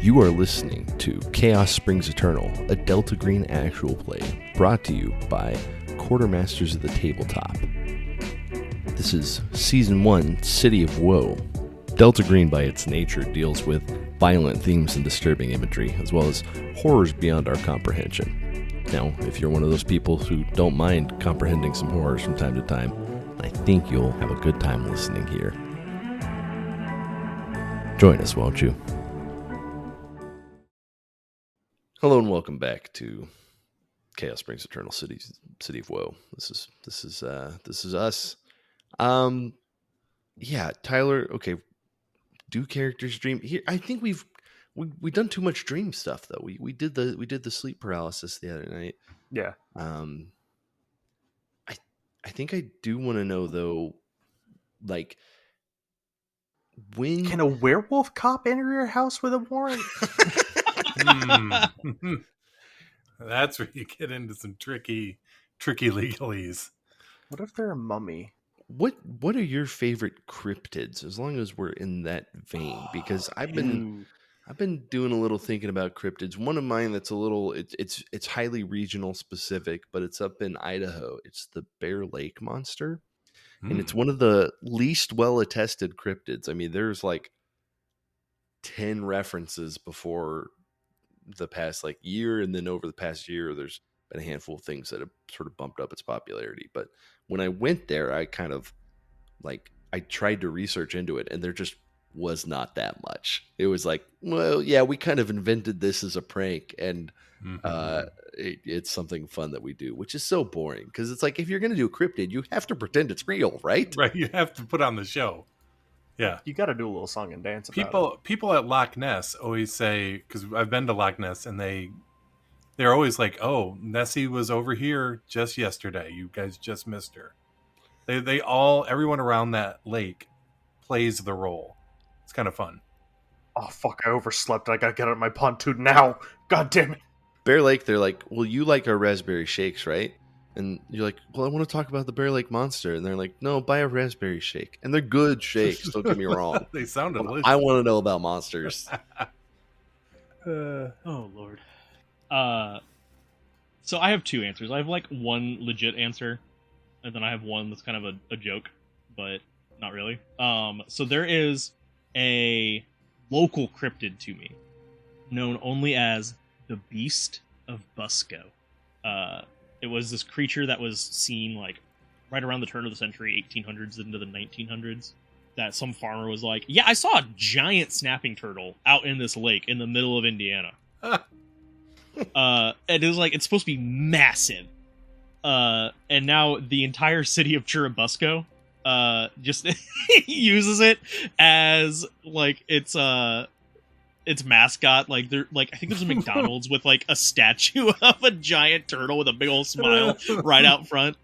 You are listening to Chaos Springs Eternal, a Delta Green actual play, brought to you by Quartermasters of the Tabletop. This is Season 1, City of Woe. Delta Green, by its nature, deals with violent themes and disturbing imagery, as well as horrors beyond our comprehension. Now, if you're one of those people who don't mind comprehending some horrors from time to time, I think you'll have a good time listening here. Join us, won't you? Hello and welcome back to Chaos Springs Eternal, City of Woe. This is us. Yeah, Tyler. Okay, do characters dream? Here, I think we've done too much dream stuff though. We did the sleep paralysis the other night. Yeah. I think I do want to know though, like, when Can a werewolf cop enter your house with a warrant? That's where you get into some tricky legalese. What if they're a mummy? What are your favorite cryptids? As long as we're in that vein, because I've been doing a little thinking about cryptids. One of mine that's a little it's highly regional specific, but it's up in Idaho. It's the Bear Lake monster, and it's one of the least well attested cryptids. I mean, there's like 10 references before the past like year, and then over the past year there's been a handful of things that have sort of bumped up its popularity. But when I went there, I kind of I tried to research into it, and there just was not that much. It was like, well, yeah, we kind of invented this as a prank, and it's something fun that we do, which is so boring, because it's like, if you're going to do a cryptid, you have to pretend it's real, right? Right, you have to put on the show. Yeah, you got to do a little song and dance about it. People at Loch Ness always say, because I've been to Loch Ness, and they're always like, "Oh, Nessie was over here just yesterday. You guys just missed her." Everyone around that lake plays the role. It's kind of fun. Oh fuck! I overslept. I gotta get out of my pontoon now. God damn it! Bear Lake, they're like, "Well, you like our raspberry shakes, right?" And you're like, "Well, I want to talk about the Bear Lake monster." And they're like, "No, buy a raspberry shake." And they're good shakes, don't get me wrong. They sound delicious. I want to know about monsters. Oh, Lord. So I have two answers. I have like one legit answer, and then I have one that's kind of a joke, but not really. So there is a local cryptid to me, known only as the Beast of Busco. It was this creature that was seen like right around the turn of the century, 1800s into the 1900s, that some farmer was like, "Yeah, I saw a giant snapping turtle out in this lake in the middle of Indiana." And it was like, it's supposed to be massive. And now the entire city of Churubusco just uses it as like its mascot. Like, they're like, I think there's a McDonald's with like a statue of a giant turtle with a big old smile right out front.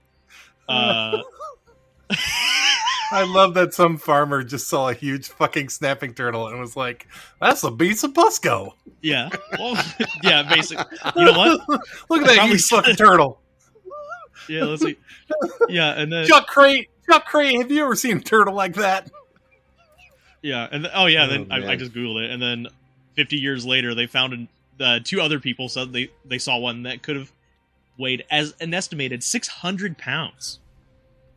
I love that some farmer just saw a huge fucking snapping turtle and was like, "That's the Beast of Busco." Yeah. Well, yeah, basically. You know what? Look at that huge fucking turtle. Yeah, let's see. Yeah, and then Chuck Crate, have you ever seen a turtle like that? Yeah, and then I just Googled it, and then 50 years later, they found two other people said they saw one that could have weighed as an estimated 600 pounds.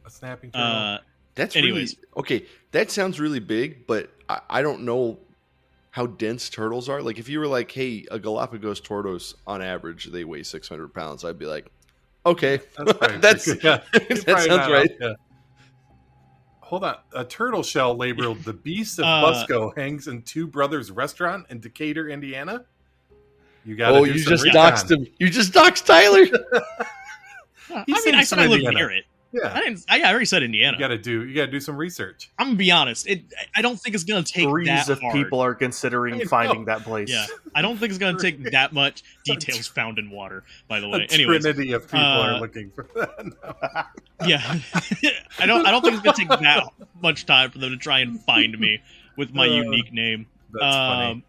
A snapping turtle. That's anyways. Really, okay. That sounds really big, but I don't know how dense turtles are. Like, if you were like, "Hey, a Galapagos tortoise on average they weigh 600 pounds," I'd be like, "Okay, that sounds right." Yeah. Hold on. A turtle shell labeled "The Beast of Busco" hangs in Two Brothers Restaurant in Decatur, Indiana. You got. Oh, you just doxed him. You just doxed Tyler. I said I live near it. Yeah, I already said Indiana. You gotta do some research. I'm gonna be honest. I don't think it's gonna take that of hard. people are considering finding that place. Yeah, I don't think it's gonna take that much details found in water. By the way, trinity of people are looking for that. No. Yeah, I don't think it's gonna take that much time for them to try and find me with my unique name. That's funny.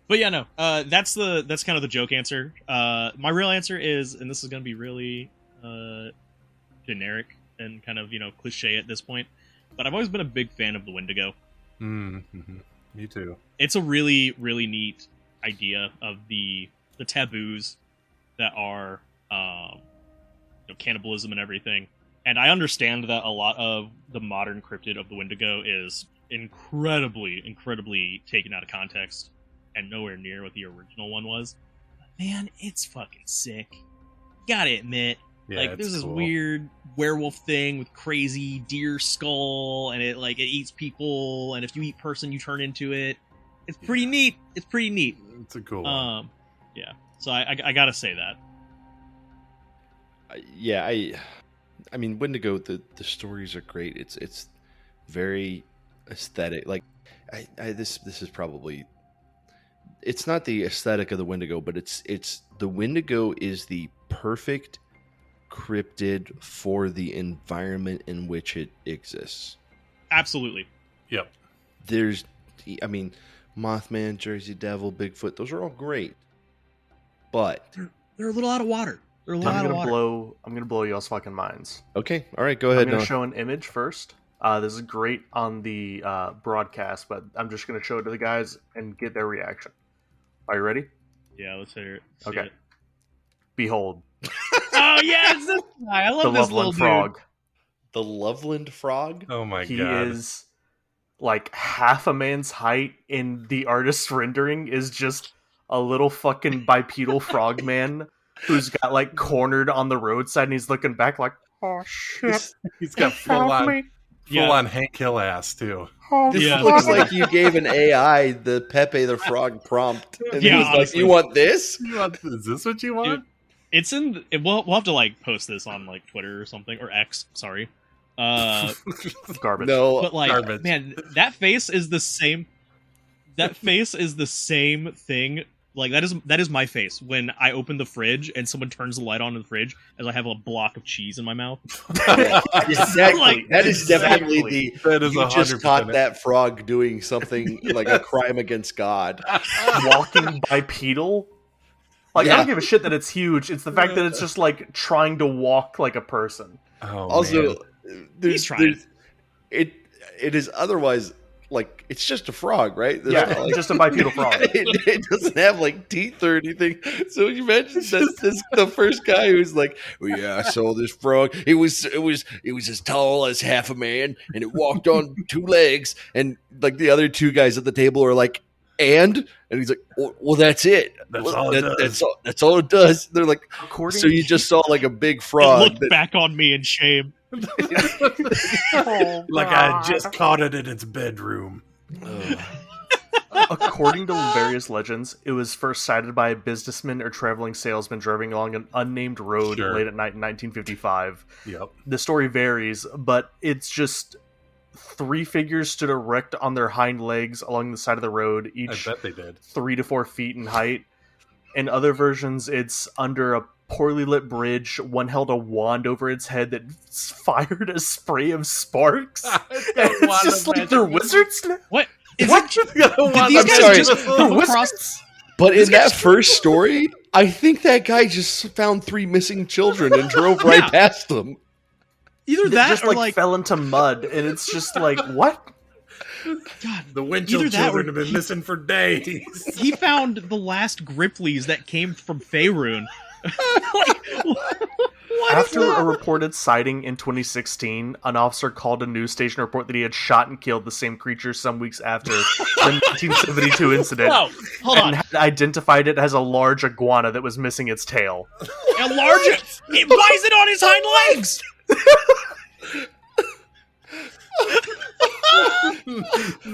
But yeah, no. That's kind of the joke answer. My real answer is, and this is gonna be really generic and kind of, cliche at this point, but I've always been a big fan of the Wendigo. Mm-hmm. Me too. It's a really, really neat idea of the taboos that are cannibalism and everything. And I understand that a lot of the modern cryptid of the Wendigo is incredibly taken out of context and nowhere near what the original one was. But man, it's fucking sick. Gotta admit. Yeah, like there's this cool. weird werewolf thing with crazy deer skull, and it eats people, and if you eat person, you turn into it. It's pretty neat. It's pretty neat. It's a cool one. Yeah. So I gotta say that. Yeah, I mean, Wendigo. The stories are great. It's very aesthetic. Like, this is probably. It's not the aesthetic of the Wendigo, but it's the Wendigo is the perfect cryptid for the environment in which it exists. Absolutely. Yep. I mean, Mothman, Jersey Devil, Bigfoot, those are all great. But they're a little out of water. They're a little I'm out of water. gonna blow y'all's fucking minds. okay, all right, go ahead. I'm gonna Noah. show an image first. This is great on the broadcast, but I'm just gonna show it to the guys and get their reaction. Are you ready? Yeah, let's hear it. See Okay. it. Behold, Oh yeah, it's this guy. I the love this little Loveland frog. The Loveland frog. Oh my He god. is like half a man's height, in the artist's rendering is just a little fucking bipedal frog man who's got like cornered on the roadside, and he's looking back like, oh shit, He's got full Yeah. on Hank Hill ass too. This Yeah. looks like you gave an AI the Pepe the Frog prompt, and Yeah, he was like, honestly. "You want this?" Is this what you want? It's in. We'll have to post this on Twitter or something, or X. Sorry. garbage. No, But Garbage. man, that face is the same. That face is the same thing. That is my face when I open the fridge and someone turns the light on in the fridge as I have a block of cheese in my mouth. exactly. Like- That is definitely the. That is You just 100% caught it. that frog doing something like a crime against God. Walking bipedal. I Yeah. don't give a shit that it's huge. It's the fact that it's just like trying to walk like a person. Oh, Also, man. He's trying. It is otherwise like it's just a frog, right? There's Yeah, not, like- just a bipedal frog. It doesn't have teeth or anything. So you imagine that this the first guy who's like, "Well, yeah, I saw this frog. It was as tall as half a man, and it walked on two legs." And the other two guys at the table are like, and he's like, "Well, that's it. That's all it does." That's all it does." They're like, According "So you just saw a big It frog?" looked back on me in shame. Oh, Like I God. just caught it in its bedroom. According to various legends, it was first sighted by a businessman or traveling salesman driving along an unnamed road Sure. late at night in 1955. Yep. The story varies, but it's just three figures stood erect on their hind legs along the side of the road, I each bet they did. 3 to 4 feet in height. In other versions, it's under a poorly lit bridge. One held a wand over its head that fired a spray of sparks. It's just like they're wizards now. What? Is What? it? Did These I'm guys sorry. just They're come wizards. across? But in that first story, I think that guy just found 3 missing children and drove right Yeah. past them. Either They that just or fell into mud, and it's just like, what? God. The Winchell Either that children or have been missing for days. He found the last Gripleys that came from Faerun. What is After that? a reported sighting in 2016, an officer called a news station to report that he had shot and killed the same creature some weeks after the 1972 incident. No, hold And on. had identified it as a large iguana that was missing its tail. A large. Why is it on his hind legs?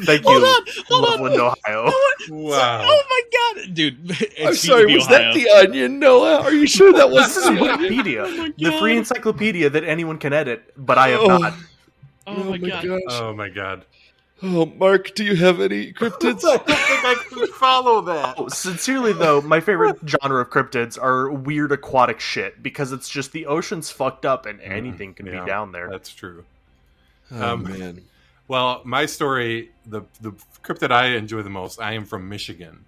Thank Hold you, on, hold on. Loveland, Ohio. Wow. Oh my god, dude! I'm sorry, was that the Onion, Noah? Are you sure that This is was the Wikipedia, Oh my the free God. encyclopedia that anyone can edit, but I have Oh. not. Oh my god! gosh. Oh my god. Oh, Mark, do you have any cryptids? I don't think I can follow that. Oh, sincerely though, my favorite genre of cryptids are weird aquatic shit, because it's just the ocean's fucked up and anything can Yeah, be down there. That's true. Oh, man. Well, my story, the cryptid I enjoy the most, I am from Michigan.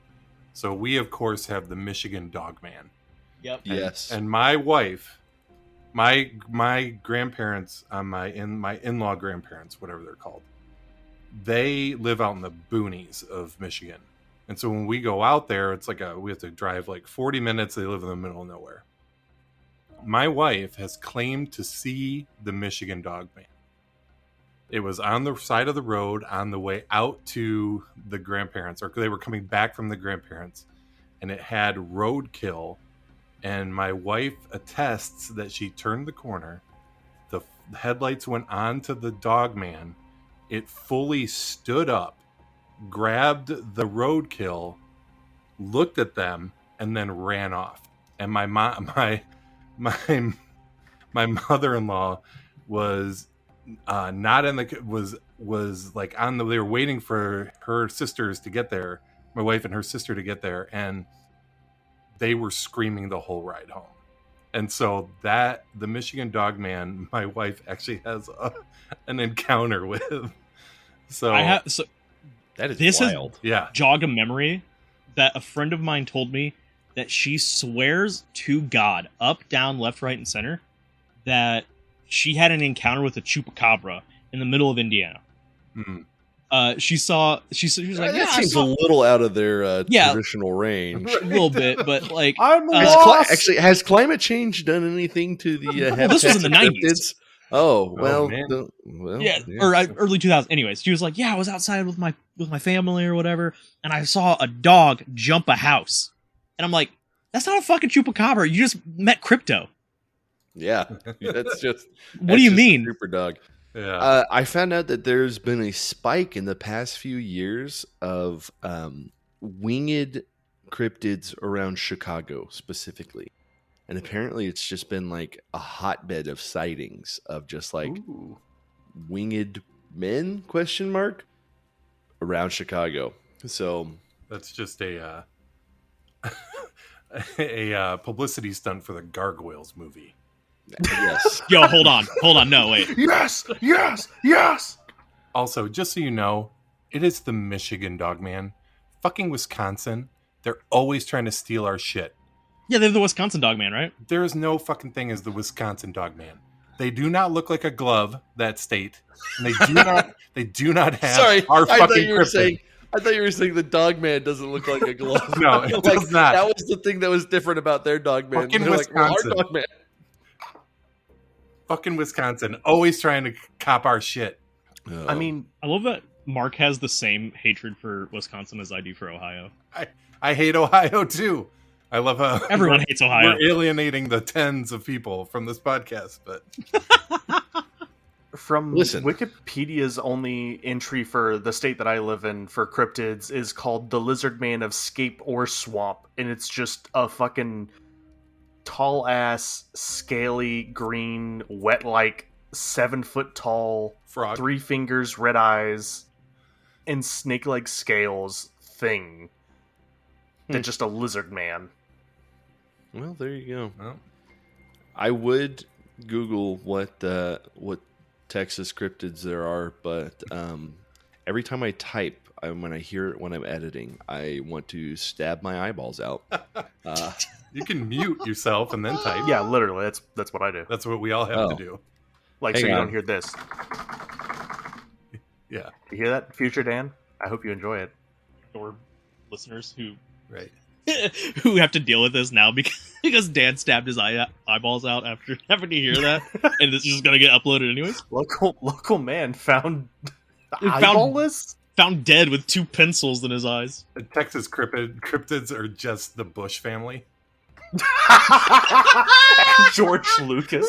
So we, of course, have the Michigan Dogman. Yep. Yes. And my wife, my grandparents, my in-law grandparents, whatever they're called, they live out in the boonies of Michigan. And so when we go out there, it's like we have to drive like 40 minutes. They live in the middle of nowhere. My wife has claimed to see the Michigan Dogman. It was on the side of the road on the way out to the grandparents, or they were coming back from the grandparents, and it had roadkill. And my wife attests that she turned the corner. The headlights went on to the Dogman. It fully stood up, grabbed the roadkill, looked at them, and then ran off. And my mother-in-law was not in the was like on the. They were waiting for her sisters to get there, my wife and her sister to get there, and they were screaming the whole ride home. And so that the Michigan Dogman, my wife actually has an encounter with. So that is this wild. Yeah, jog a memory that a friend of mine told me that she swears to God, up, down, left, right, and center, that she had an encounter with a chupacabra in the middle of Indiana. Mm-hmm. She was like, that seems a little out of their traditional range. A little bit, but like, I'm lost. Actually, has climate change done anything to the this was in the 90s. Oh, well, or early 2000s. Anyways, she was like, I was outside with my family or whatever, and I saw a dog jump a house, and I'm like, that's not a fucking chupacabra. You just met crypto. Yeah, that's just. What do you mean, super dog? Yeah. I found out that there's been a spike in the past few years of winged cryptids around Chicago specifically. And apparently it's just been like a hotbed of sightings of just like winged men, ? Around Chicago. So that's just a a publicity stunt for the Gargoyles movie. Yes. Yo, hold on. No, wait. Yes. Also, just so you know, it is the Michigan Dogman. Fucking Wisconsin. They're always trying to steal our shit. Yeah, they're the Wisconsin Dogman, right? There is no fucking thing as the Wisconsin Dogman. They do not look like a glove, that state. And they do not have our fucking cryptid. I thought you were saying the Dogman doesn't look like a glove. No, it does not. That was the thing that was different about their Dogman. Fucking Wisconsin. Our Dogman. Fucking Wisconsin. Always trying to cop our shit. Oh. I mean, I love that Mark has the same hatred for Wisconsin as I do for Ohio. I hate Ohio too. I love how everyone hates Ohio. We're alienating the tens of people from this podcast, but from Wikipedia's only entry for the state that I live in for cryptids is called the Lizard Man of Scape or Swamp, and it's just a fucking tall ass, scaly, green, wet like 7 foot tall frog, 3 fingers, red eyes, and snake like scales thing. That's just a lizard man. Well, there you go. Well, I would Google what Texas cryptids there are, but every time I type, when I hear it when I'm editing, I want to stab my eyeballs out. You can mute yourself and then type. Yeah, literally, that's what I do. That's what we all have to do. Like, so you don't hear this. Yeah. You hear that, future Dan? I hope you enjoy it. Or listeners who who have to deal with this now because Dan stabbed his eyeballs out after having to hear that, and this is just gonna get uploaded anyways. Local man found eyeballless? Found dead with 2 pencils in his eyes. The Texas cryptids are just the Bush family. George Lucas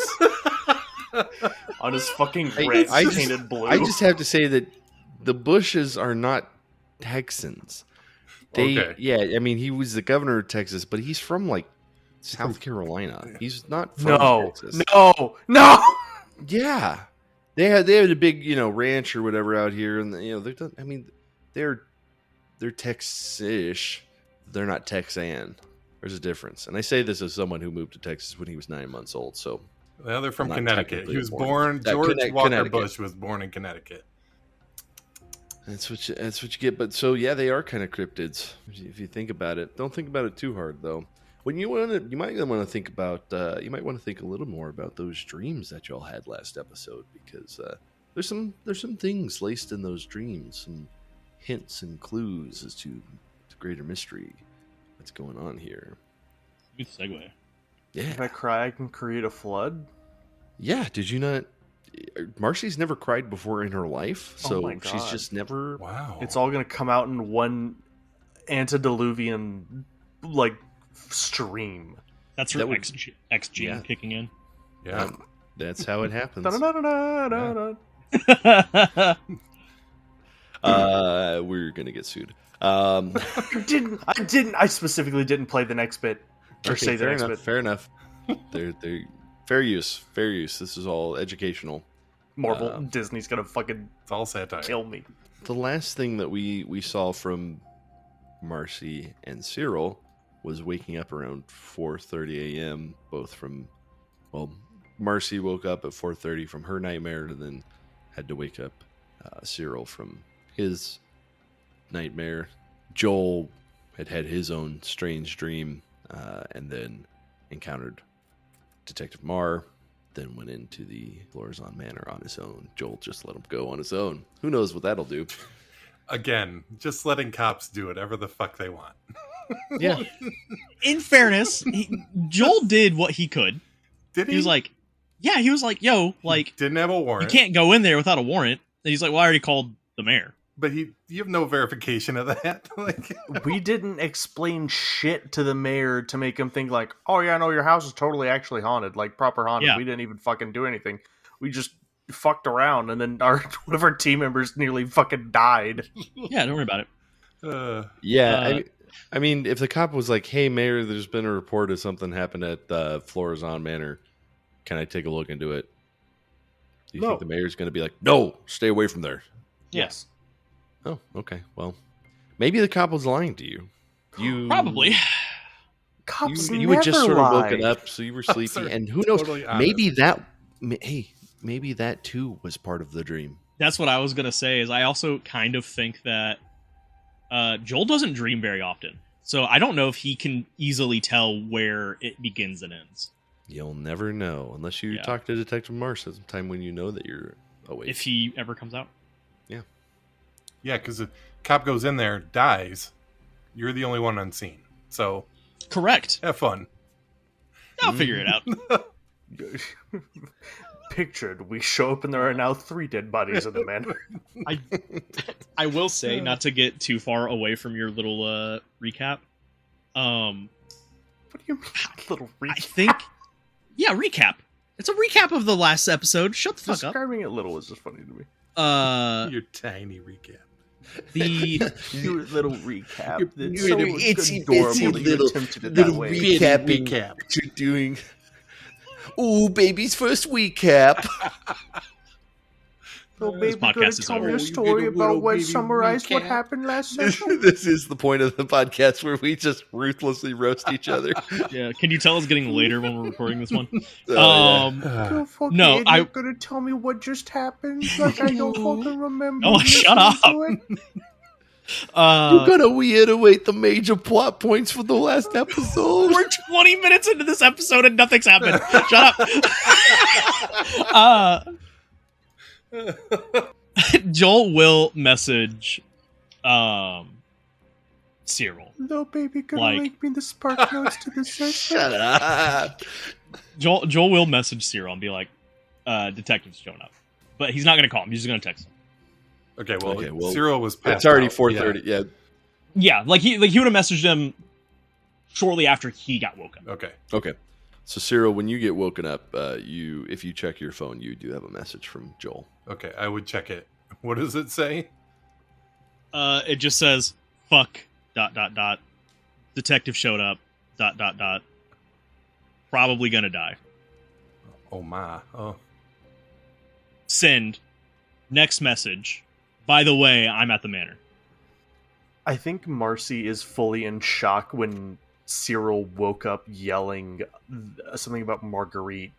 on his fucking ranch painted blue. I just have to say that the Bushes are not Texans. I mean, he was the governor of Texas, but he's from like South Carolina. He's not from Texas. No. Yeah, they had a big ranch or whatever out here, and they're Tex-ish. They're not Texan. There's a difference, and I say this as someone who moved to Texas when he was 9 months old. So, well, they're from Connecticut. He was born. George Walker Bush was born in Connecticut. That's what you get. But so yeah, they are kind of cryptids if you think about it. Don't think about it too hard though. When you might want to think about. You might want to think a little more about those dreams that y'all had last episode, because there's some things laced in those dreams, some hints and clues as to greater mystery. What's going on here? Good segue. Yeah. If I cry, I can create a flood. Yeah, did you not? Marcy's never cried before in her life, Oh so my she's God. just never. Wow. It's all gonna come out in one antediluvian like stream. That's her That would- X gene yeah. kicking in. Yeah. That's how it happens. Da-da-da-da-da-da. We're gonna get sued. I specifically didn't play the next bit or Okay, say the fair next enough. bit. Fair enough. They're fair use. Fair use. This is all educational. Marvel, Disney's gonna fucking It's all satire. kill me. The last thing that we saw from Marcy and Cyril was waking up around 4:30 a.m. Both from, Marcy woke up at 4:30 from her nightmare, and then had to wake up Cyril from his nightmare. Joel had his own strange dream, and then encountered Detective Marr. Then went into the Florazon Manor on his own. Joel just let him go on his own. Who knows what that'll do? Again, just letting cops do whatever the fuck they want. Yeah. In fairness, Joel did what he could. Did he? He was like, yo, like, didn't have a you warrant. can't go in there without a warrant. And he's like, well, I already called the mayor. But you have no verification of that. Like, We didn't explain shit to the mayor to make him think like, oh yeah, no, your house is totally actually haunted, like proper haunted. Yeah. We didn't even fucking do anything. We just fucked around, and then one of our team members nearly fucking died. Yeah, don't worry about it. Yeah, I mean, if the cop was like, "Hey, Mayor, there's been a report of something happened at Florazon Manor. Can I take a look into it?" Do you No. think the mayor's going to be like, "No, stay away from there"? Yes. Oh, okay. Well, maybe the cop was lying to you. You Probably. Cops You never had just sort of lie. woken up, so you were Cops sleepy, are and who knows? totally honest. Maybe that too was part of the dream. That's what I was going to say, is I also kind of think that Joel doesn't dream very often. So I don't know if he can easily tell where it begins and ends. You'll never know unless you Yeah. talk to Detective Marsh at some time when you know that you're awake. If he ever comes out. yeah, because the cop goes in there, dies. You're the only one unseen. So Correct. have fun. I'll figure it out. Pictured, we show up and there are now 3 dead bodies in the manor. I will say, not to get too far away from your little recap. What do you mean, little I recap? think, yeah, recap. It's a recap of the last episode. Shut the fuck up. Describing it little is just funny to me. Your tiny recap. The Your little recap. It's your so little- it's adorable your that you little- attempted it that way. recapping what you're doing. Ooh, baby's first recap. So, baby, podcast gonna is tell over. me a You story get a about little what baby summarized what recap. happened last session? This is the point of the podcast where we just ruthlessly roast each other. yeah, can you tell it's getting later when we're recording this one? So, yeah. You fucking No, idiot, I- gonna tell me what just happened? Like I don't fucking remember. Oh, shut listening up. to it? You're gonna reiterate the major plot points for the last episode. We're 20 minutes into this episode and nothing's happened. Shut up. Joel will message Cyril. Little baby, gonna Like- link me the spark notes to the session. Shut up. Joel will message Cyril and be like, detective's showing up. But he's not going to call him. He's just going to text him. Okay, well, Okay, well, Cyril was passed It's already out. 4:30. Yeah. Yeah, like he would have messaged him shortly after he got woken. Yeah. Okay. Okay. So Cyril, when you get woken up, if you check your phone, you do have a message from Joel. Okay, I would check it. What does it say? It just says, fuck, ... Detective showed up, ... Probably gonna die. Oh my. Oh. Send. Next message. By the way, I'm at the manor. I think Marcy is fully in shock when Cyril woke up yelling something about Marguerite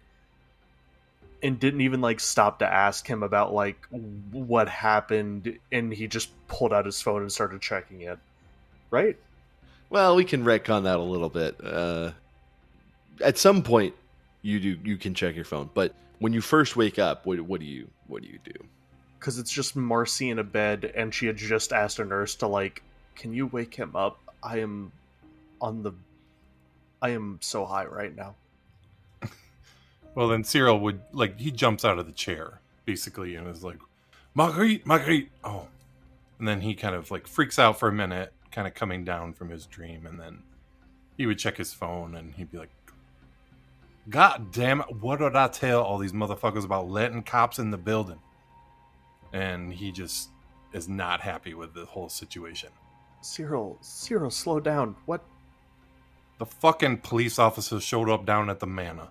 and didn't even like stop to ask him about like what happened, and he just pulled out his phone and started checking it. Right? Well, we can retcon that a little bit. At some point, you can check your phone, but when you first wake up, what do you do? Because it's just Marcy in a bed, and she had just asked a nurse to like, can you wake him up? I am so high right now. Well, then Cyril would, like, he jumps out of the chair, basically, and is like, Marguerite, Marguerite! Oh. And then he kind of, like, freaks out for a minute, kind of coming down from his dream, and then he would check his phone, and he'd be like, God damn it, what did I tell all these motherfuckers about letting cops in the building? And he just is not happy with the whole situation. Cyril, slow down. What? The fucking police officers showed up down at the Manor,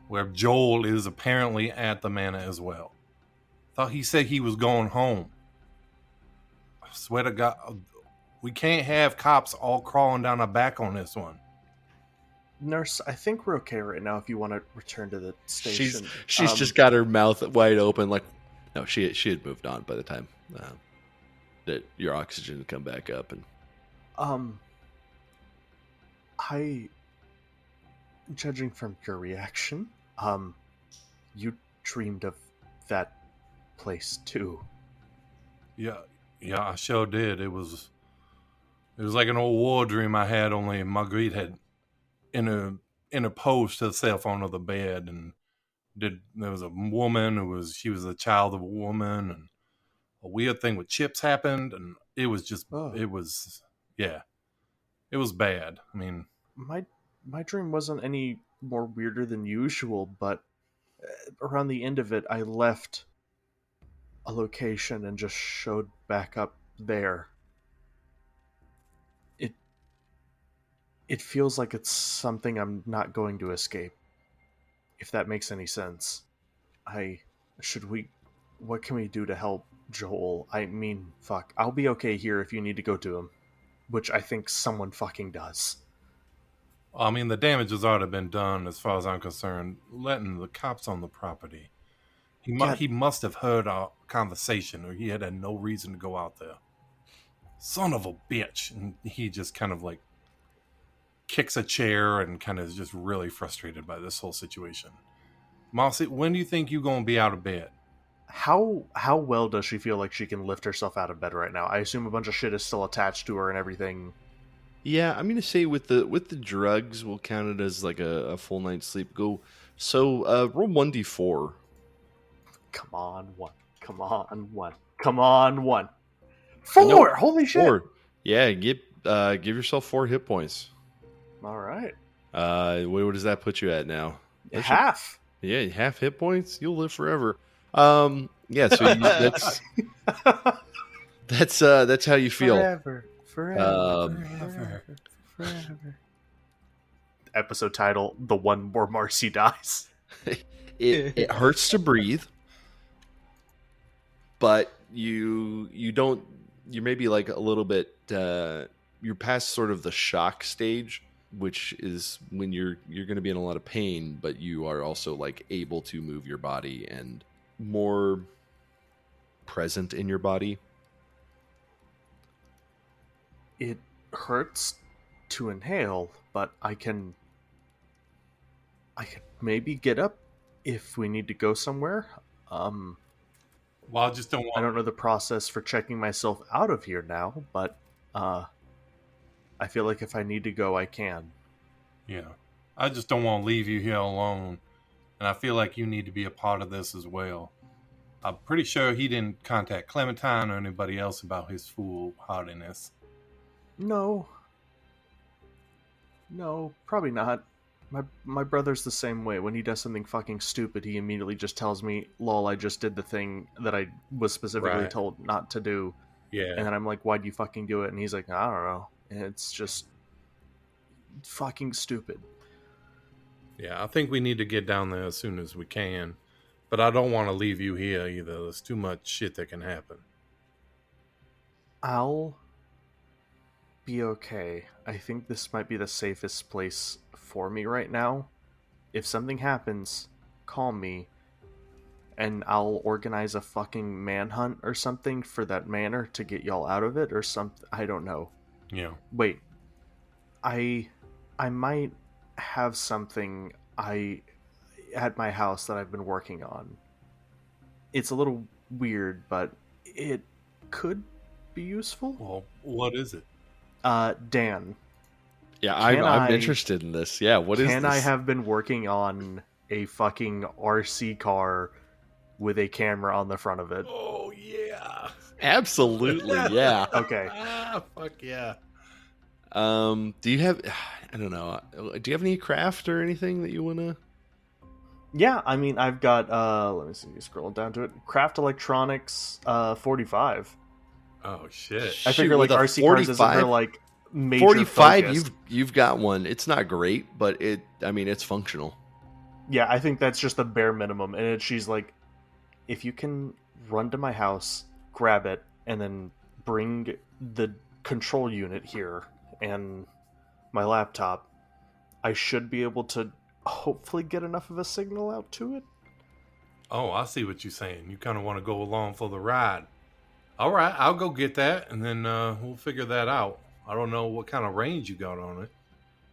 where Joel is apparently at the Manor as well. Thought he said he was going home. I swear to God, we can't have cops all crawling down our back on this one. Nurse, I think we're okay right now if you want to return to the station. She's just got her mouth wide open, like, no, she had moved on by the time that your oxygen had come back up. And judging from your reaction, you dreamed of that place too. Yeah, I sure did. It was like an old war dream I had, only Marguerite had interposed to the cell phone of the bed, and there was a woman she was the child of a woman, and a weird thing with chips happened, and it was just it was bad. I mean, my dream wasn't any more weirder than usual, but around the end of it, I left a location and just showed back up there. It feels like it's something I'm not going to escape, if that makes any sense. What can we do to help Joel? I mean, fuck, I'll be okay here if you need to go to him, which I think someone fucking does. I mean, the damage has already been done as far as I'm concerned, letting the cops on the property. He must have heard our conversation, or he had no reason to go out there. Son of a bitch. And he just kind of like kicks a chair and kind of is just really frustrated by this whole situation. Marcy, when do you think you're going to be out of bed? How well does she feel like she can lift herself out of bed right now? I assume a bunch of shit is still attached to her and everything. Yeah, I'm gonna say with the drugs, we'll count it as like a full night's sleep. Roll 1d4. Come on, one. 4! No, holy shit! 4. Yeah, give yourself 4 hit points. All right. What does that put you at now? Half. Yeah, half hit points. You'll live forever. Yeah. So that's how you feel. Forever. Episode title: The One Where Marcy Dies. It hurts to breathe, but you don't. You maybe like a little bit. You're past sort of the shock stage, which is when you're going to be in a lot of pain, but you are also like able to move your body and more present in your body. It hurts to inhale, but I can maybe get up if we need to go somewhere. Well, I just don't want... I don't know the process for checking myself out of here now, but I feel like if I need to go, I can. Yeah. I just don't want to leave you here alone. And I feel like you need to be a part of this as well. I'm pretty sure he didn't contact Clementine or anybody else about his foolhardiness. No, probably not. My brother's the same way. When he does something fucking stupid, he immediately just tells me, lol, I just did the thing that I was specifically told not to do. Yeah. And then I'm like, why'd you fucking do it? And he's like, I don't know. And it's just fucking stupid. Yeah, I think we need to get down there as soon as we can. But I don't want to leave you here either. There's too much shit that can happen. I'll be okay. I think this might be the safest place for me right now. If something happens, call me, and I'll organize a fucking manhunt or something for that manor to get y'all out of it or something. I don't know. Yeah. Wait. I might have something at my house that I've been working on. It's a little weird, but it could be useful. Well, what is it? Dan. Yeah, I'm interested in this. Yeah, what is this? Can I have been working on a fucking RC car with a camera on the front of it? Oh yeah, Absolutely, yeah. Okay. Fuck yeah. Do you have? I don't know. Do you have any craft or anything that you wanna? Yeah, I mean, I've got. Let me see. Scrolling down to it. Craft Electronics, 45. Oh shit. I figure like with a RC cars isn't her like major 45. focus. You've got one. It's not great, but it's functional. Yeah, I think that's just the bare minimum. And she's like, if you can run to my house, grab it, and then bring the control unit here and my laptop, I should be able to hopefully get enough of a signal out to it. Oh, I see what you're saying. You kind of want to go along for the ride. All right, I'll go get that, and then we'll figure that out. I don't know what kind of range you got on it.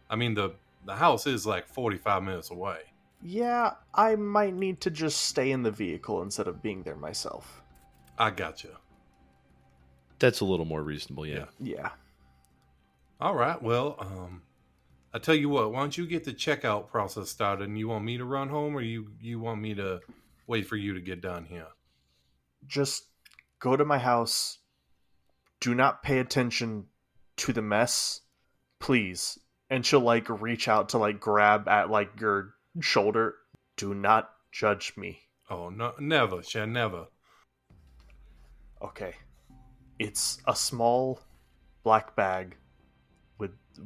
I mean, the house is like 45 minutes away. Yeah, I might need to just stay in the vehicle instead of being there myself. I gotcha. That's a little more reasonable, yeah. Yeah. All right, well, I tell you what, why don't you get the checkout process started, and you want me to run home, or you want me to wait for you to get done here? Just go to my house. Do not pay attention to the mess, please. And she'll like reach out to like grab at like your shoulder. Do not judge me. Oh, no, never, Sha, never. Okay. It's a small black bag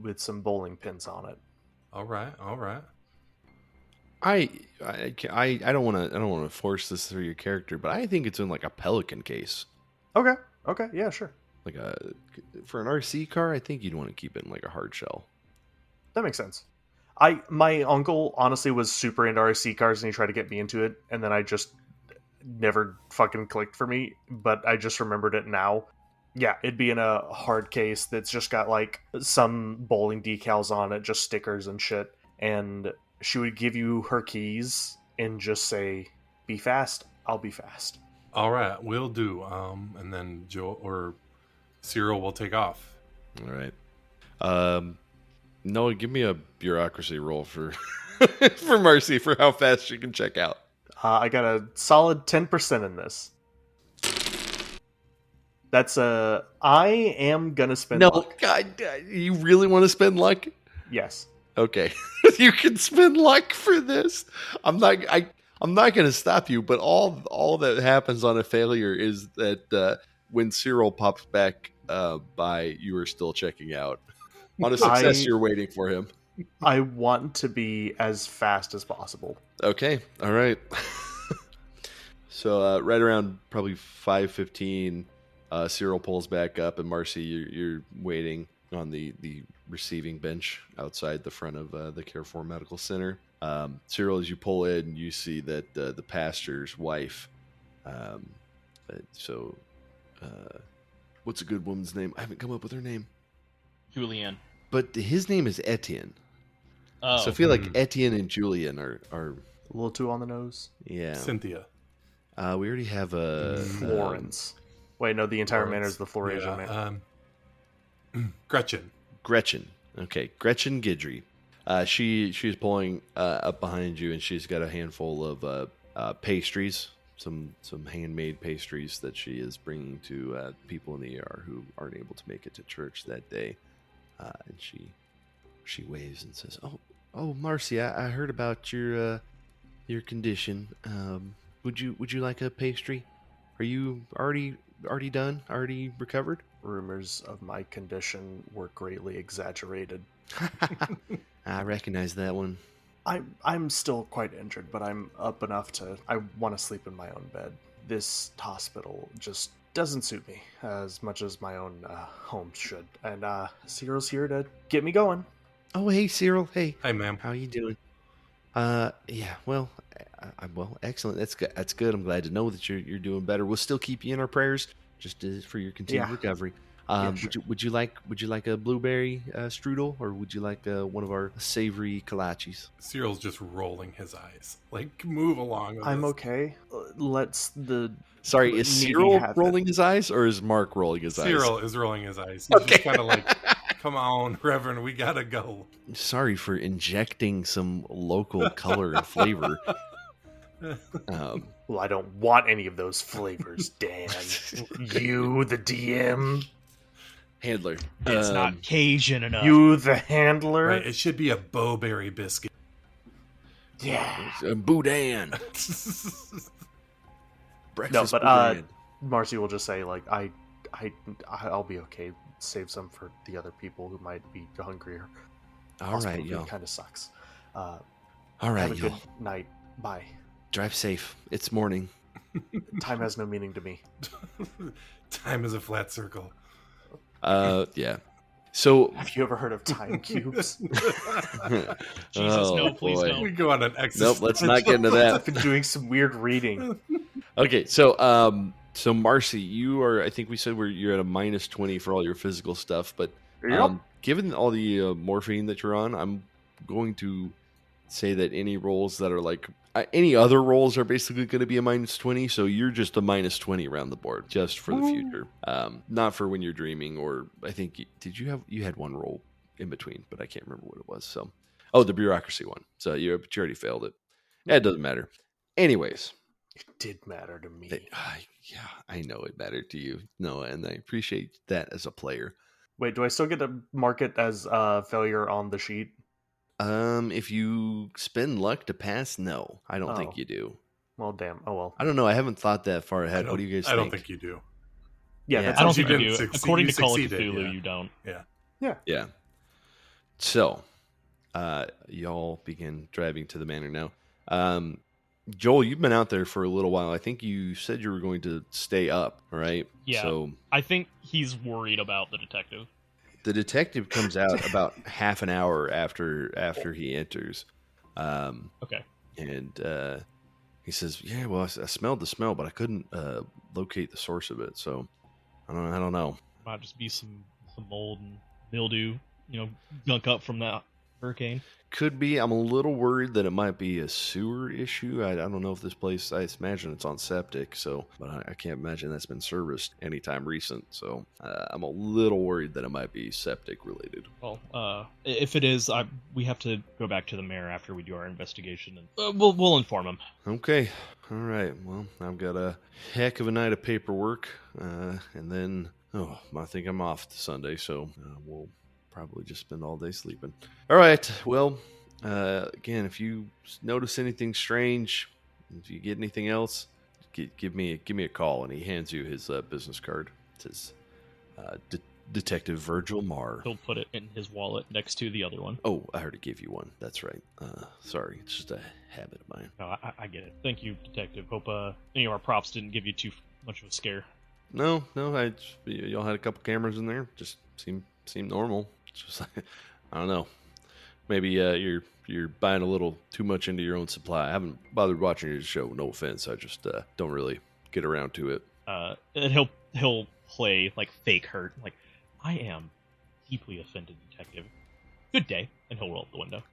with some bowling pins on it. All right. I don't want to force this through your character, but I think it's in like a Pelican case. Okay, yeah, sure. Like for an RC car, I think you'd want to keep it in like a hard shell. That makes sense. My uncle honestly was super into RC cars and he tried to get me into it, and then I just never fucking clicked for me, but I just remembered it now. Yeah, it'd be in a hard case that's just got like some bowling decals on it, just stickers and shit. And she would give you her keys and just say, "Be fast, I'll be fast." All right, will do. And then Joe or Cyril will take off. All right. Noah, give me a bureaucracy roll for for Marcy for how fast she can check out. I got a solid 10% in this. That's I am gonna spend luck. God, you really want to spend luck? Yes. Okay. You can spend luck for this. I'm not going to stop you, but all that happens on a failure is that when Cyril pops back by, you are still checking out. On a success, you're waiting for him. I want to be as fast as possible. Okay. All right. So right around probably 5:15, Cyril pulls back up, and Marcy, you're waiting on the receiving bench outside the front of the Carrefour Medical Center. Cyril, as you pull in, you see that the pastor's wife. What's a good woman's name? I haven't come up with her name. Julianne. But his name is Etienne. Oh. So I feel like Etienne and Julian are a little too on the nose. Yeah. Cynthia. We already have a Florence. Wait, no, the entire manor is the Florasian man. Gretchen. Okay, Gretchen Guidry. She's pulling up behind you, and she's got a handful of pastries, some handmade pastries that she is bringing to people in the ER who aren't able to make it to church that day. And she waves and says, "Oh, Marcy, I heard about your condition. Would you like a pastry? Are you already done? Already recovered?" Rumors of my condition were greatly exaggerated. I recognize that one. I'm still quite injured, but I'm up enough I want to sleep in my own bed. This hospital just doesn't suit me as much as my own home should. And Cyril's here to get me going. Oh, hey, Cyril. Hey. Hey, ma'am. How you doing? Yeah, well, excellent. That's good. I'm glad to know that you're doing better. We'll still keep you in our prayers just for your continued recovery. Sure. Would you like a blueberry strudel, or would you like one of our savory kolaches? Cyril's just rolling his eyes. Like, move along. I'm okay. Sorry, is Cyril rolling his eyes, or is Mark rolling his eyes? Cyril is rolling his eyes. He's just kind Come on, Reverend, we gotta go. Sorry for injecting some local color and flavor. Well, I don't want any of those flavors, Dan. You, the DM. Handler. It's not Cajun enough. You, the handler. Right, it should be a bowberry biscuit. Yeah. Boudin. Breakfast No, but boudin. Marcy will just say, like, I'll be okay. Save some for the other people who might be hungrier. All right, y'all. Kind of sucks. All Have right, a y'all. good night. Bye. Drive safe. It's morning. Time has no meaning to me. Time is a flat circle. Yeah. So, Have you ever heard of time cubes? Jesus, no, please boy. no. We go on an exercise. Nope, let's not get into that. I've been doing some weird reading. Okay, so Marcy, you are. I think we said you're at a -20 for all your physical stuff, but given all the morphine that you're on, I'm going to say that any rolls that are like any other rolls are basically going to be a -20. So you're just a -20 around the board, just for the future, not for when you're dreaming. Or I think you had one roll in between, but I can't remember what it was. So the bureaucracy one. So you already failed it. It doesn't matter. Anyways. It did matter to me. Yeah, I know it mattered to you, Noah, and I appreciate that as a player. Wait, do I still get to mark it as failure on the sheet? If you spend luck to pass, no, I don't think you do. Well, damn. Oh well. I don't know. I haven't thought that far ahead. What do you guys think? I don't think you do. Yeah, Yeah, that I don't sounds think you right. do. succeed- According you to Call of succeeded, Cthulhu, yeah. you don't. Yeah. So, y'all begin driving to the manor now. Joel, you've been out there for a little while. I think you said you were going to stay up, right? Yeah. So I think he's worried about the detective. the detective comes out about half an hour after he enters. Okay. And he says, "Yeah, well, I smelled the smell, but I couldn't locate the source of it. So I don't know. Might just be some mold and mildew, gunk up from that hurricane. Could be. I'm a little worried that it might be a sewer issue. I don't know if this place. I imagine it's on septic, but I can't imagine that's been serviced anytime recent. So I'm a little worried that it might be septic related. Well, if it is, we have to go back to the mayor after we do our investigation, and we'll inform him. Okay. All right. Well, I've got a heck of a night of paperwork, and then I think I'm off Sunday, so we'll probably just spend all day sleeping. All right. Well, again, if you notice anything strange, if you get anything else, give me a call. And he hands you his business card. It says Detective Virgil Marr. He'll put it in his wallet next to the other one. Oh, I already gave you one. That's right. Sorry, it's just a habit of mine. No, I get it. Thank you, Detective. Hope any of our props didn't give you too much of a scare. No, y'all had a couple cameras in there. Just seemed normal. It's just like, I don't know. Maybe you're buying a little too much into your own supply. I haven't bothered watching your show. No offense. I just don't really get around to it. And he'll play like fake hurt, like I am deeply offended, Detective. Good day, and he'll roll up the window.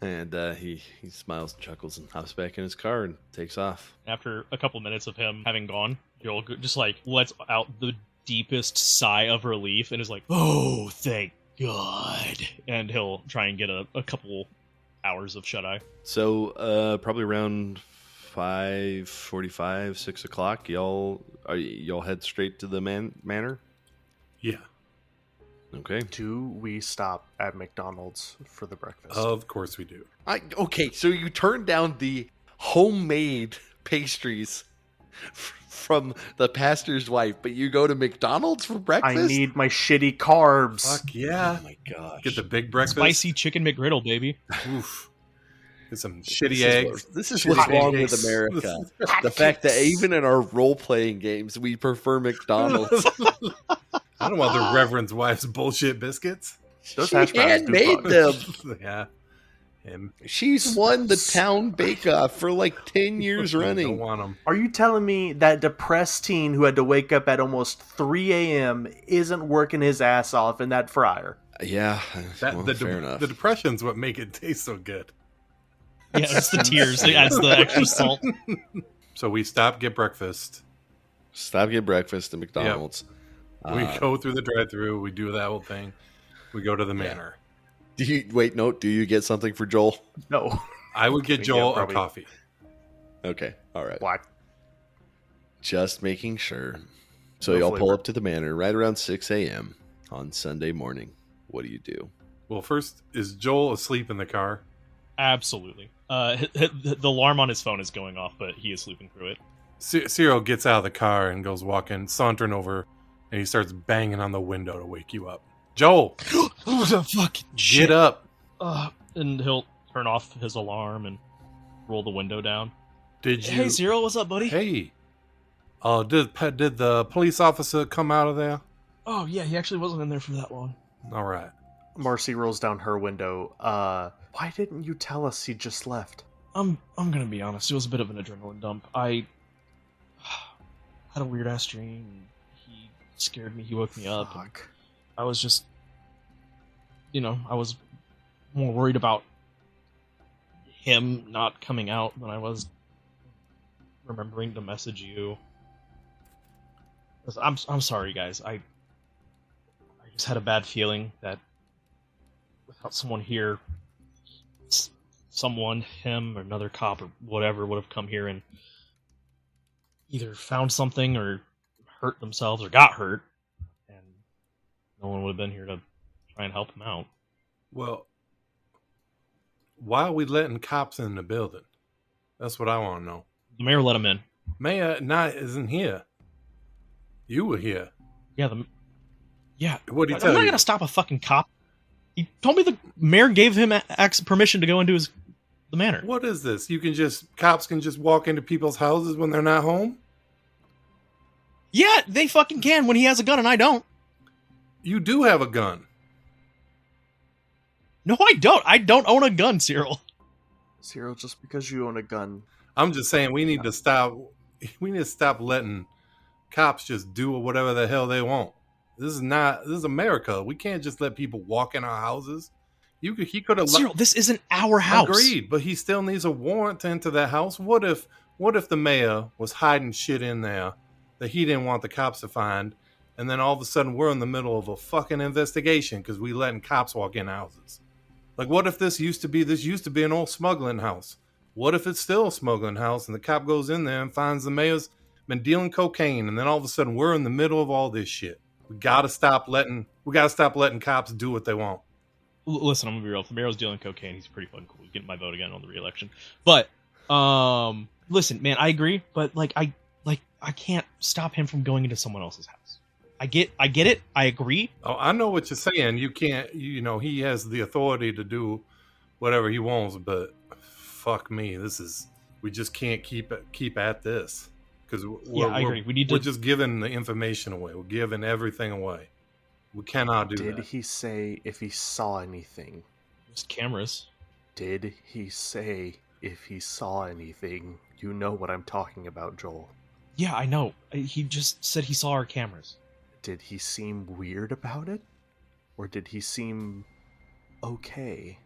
And he smiles and chuckles and hops back in his car and takes off. After a couple minutes of him having gone, Joel just like lets out the deepest sigh of relief and is like, "Oh, thank God!" And he'll try and get a couple hours of shut eye. So probably around 5:45, 6 o'clock. Y'all head straight to the manor. Yeah, Okay. Do we stop at McDonald's for the breakfast? of course we do. Okay, so you turn down the homemade pastries from the pastor's wife, but you go to McDonald's for breakfast? I need my shitty carbs. Fuck yeah! Oh my gosh. Get the big breakfast. Spicy chicken McGriddle, baby. Oof. Get some shitty eggs. This is Shitty what's wrong eggs. with America. The fact that even in our role-playing games, we prefer McDonald's. I don't want the Reverend's wife's bullshit biscuits. Those She hash browns do handmade fuck. them. Yeah. Him. She's won the town bake-off for like 10 years Don't running. want them. Are you telling me that depressed teen who had to wake up at almost 3 a.m. isn't working his ass off in that fryer? Yeah, well, fair enough. The depression's what make it taste so good. Yeah, it's the tears. It adds the extra salt. So we stop, get breakfast. Stop, get breakfast at McDonald's. We go through the drive-thru. We do that whole thing. We go to the manor. Do you get something for Joel? No. I would get Joel a coffee. Okay, all right. Black. Just making sure. So No y'all flavor. pull up to the manor right around 6 a.m. on Sunday morning. What do? Well, first, is Joel asleep in the car? Absolutely. The alarm on his phone is going off, but he is sleeping through it. Cyril gets out of the car and goes sauntering over, and he starts banging on the window to wake you up. Joel! Oh, the fucking shit. Get up! And he'll turn off his alarm and roll the window down. Did you... Hey, Cyril, what's up, buddy? Hey! Did the police officer come out of there? Oh, yeah, he actually wasn't in there for that long. All right. Marcy rolls down her window. Why didn't you tell us he just left? I'm gonna be honest, it was a bit of an adrenaline dump. I had a weird-ass dream. He scared me, he woke me up. And Fuck. I was just... I was more worried about him not coming out than I was remembering to message you. I'm sorry, guys. I just had a bad feeling that without someone here, someone, him, or another cop, or whatever, would have come here and either found something or hurt themselves or got hurt, and no one would have been here to try and help him out. Well, why are we letting cops in the building? That's what I want to know. The mayor let him in. Mayor isn't here. You were here. Yeah, What did he I'm tell not you? gonna stop a fucking cop. He told me the mayor gave him permission to go into the manor. What is this? Cops can just walk into people's houses when they're not home? Yeah, they fucking can when he has a gun and I don't. You do have a gun. No, I don't. I don't own a gun, Cyril. Cyril, just because you own a gun. I'm just saying we need to stop letting cops just do whatever the hell they want. This is America. We can't just let people walk in our houses. He could have Cyril, this isn't our house. Agreed, but he still needs a warrant to enter that house. What if the mayor was hiding shit in there that he didn't want the cops to find, and then all of a sudden we're in the middle of a fucking investigation because we letting cops walk in houses? Like, what if this used to be an old smuggling house? What if it's still a smuggling house and the cop goes in there and finds the mayor's been dealing cocaine, and then all of a sudden we're in the middle of all this shit? We gotta stop letting cops do what they want. Listen, I'm gonna be real. If the mayor's dealing cocaine, he's pretty fucking cool. He's getting my vote again on the re-election. But listen, man, I agree. But I can't stop him from going into someone else's house. I get it. I agree. Oh, I know what you're saying. You can't. He has the authority to do whatever he wants. But fuck me, we just can't keep at this because I agree. We're just giving the information away. We're giving everything away. We cannot do that. Did he say if he saw anything? There's cameras. Did he say if he saw anything? You know what I'm talking about, Joel. Yeah, I know. He just said he saw our cameras. Did he seem weird about it? Or did he seem okay?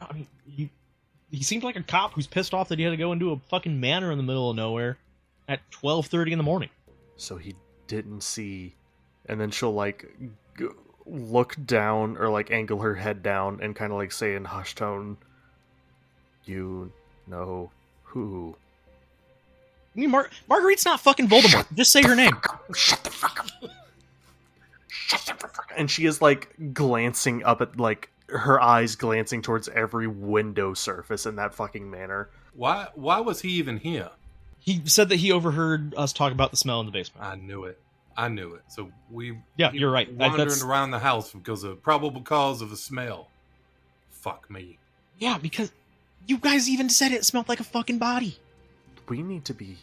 I mean, he seemed like a cop who's pissed off that he had to go into a fucking manor in the middle of nowhere at 12:30 in the morning. So he didn't see... And then she'll, look down or, angle her head down and kind of, say in hushed tone, "You know who?" I mean, Marguerite's not fucking Voldemort. Just say her name. Shut the fuck up. Shut the fuck up. And she is, glancing up at, her eyes glancing towards every window surface in that fucking manor. Why was he even here? He said that he overheard us talk about the smell in the basement. I knew it. So you're right. Wandering around the house because of probable cause of a smell. Fuck me. Yeah, because you guys even said it smelled like a fucking body. We need to be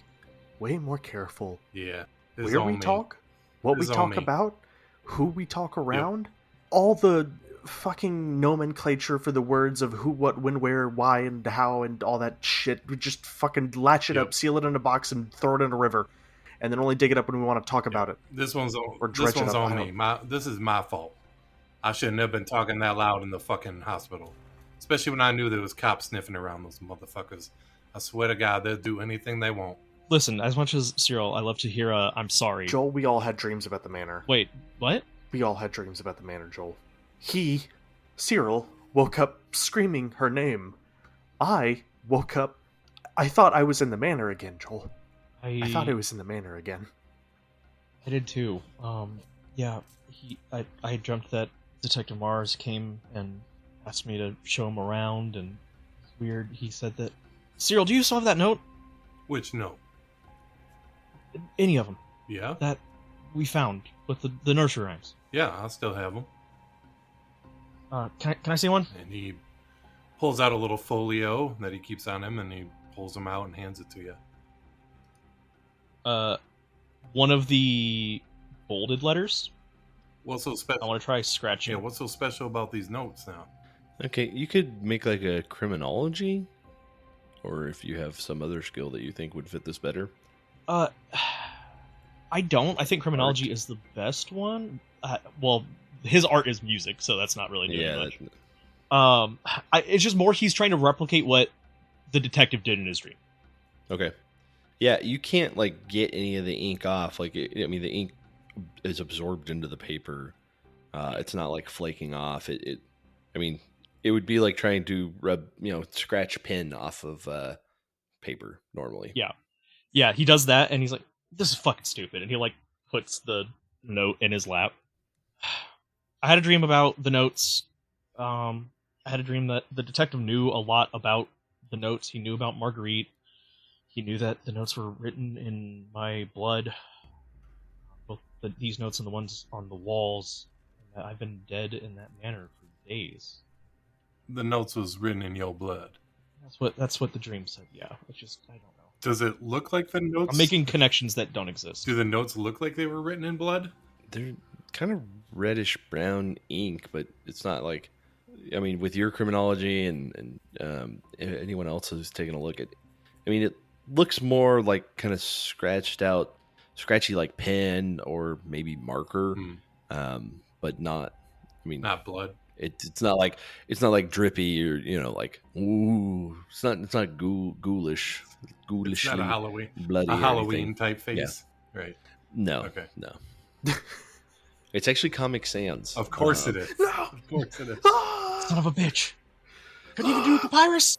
way more careful. Yeah. Where we talk, what we talk about, who we talk around, all the fucking nomenclature for the words of who, what, when, where, why, and how, and all that shit. We just fucking latch it up, seal it in a box, and throw it in a river. And then only dig it up when we want to talk about it. This one's on me. This is my fault. I shouldn't have been talking that loud in the fucking hospital. Especially when I knew there was cops sniffing around those motherfuckers. I swear to God, they'll do anything they want. Listen, as much as Cyril, I love to hear I'm sorry. Joel, we all had dreams about the manor. Wait, what? We all had dreams about the manor, Joel. Cyril, woke up screaming her name. I woke up. I thought I was in the manor again, Joel. I thought I was in the manor again. I did too. Yeah, I dreamt that Detective Mars came and asked me to show him around, and it's weird. He said that. Cyril, do you still have that note? Which note? Any of them Yeah? that we found with the nursery rhymes? Yeah, I still have them. Can I see one? And he pulls out a little folio that he keeps on him, and he pulls them out and hands it to you. One of the bolded letters. What's so I special? want to try scratching. Yeah, what's so special about these notes now? Okay, you could make like a criminology, or if you have some other skill that you think would fit this better. I don't. I think criminology is the best one. Well, his art is music, so that's not really doing much. It's just more he's trying to replicate what the detective did in his dream. Okay. Yeah, you can't like get any of the ink off. Like, the ink is absorbed into the paper. It's not like flaking off. It would be like trying to scratch pen off of paper normally. Yeah, he does that, and he's like, "This is fucking stupid," and he like puts the note in his lap. I had a dream about the notes. I had a dream that the detective knew a lot about the notes. He knew about Marguerite. He knew that the notes were written in my blood. Both these notes and the ones on the walls. And that I've been dead in that manor for days. The notes was written in your blood. That's what the dream said. Yeah, it's just I don't know. Does it look like the notes? I'm making connections that don't exist. Do the notes look like they were written in blood? They're kind of reddish brown ink, but it's not like. I mean, with your criminology and anyone else who's taken a look at, it looks more like kind of scratchy like pen or maybe marker, but not. Not blood. It's not like drippy or like ooh. It's not ghoulish. It's not a Halloween bloody Halloween type face, yeah. Right? No, okay, no. It's actually Comic Sans. Of course it is. No! Of course it is. Son of a bitch! Couldn't even do papyrus.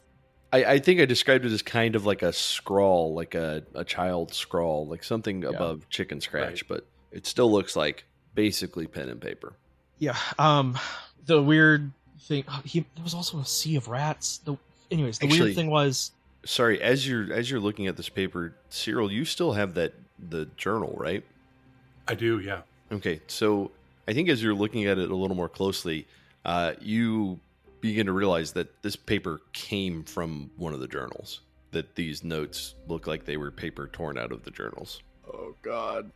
I think I described it as kind of like a scrawl, like a child scrawl, like something above chicken scratch, but it still looks like basically pen and paper. Yeah. The weird thing. There was also a sea of rats. Weird thing was. Sorry, as you're looking at this paper, Cyril, you still have the journal, right? I do, yeah. Okay, so I think as you're looking at it a little more closely, you begin to realize that this paper came from one of the journals. That these notes look like they were paper torn out of the journals. Oh God.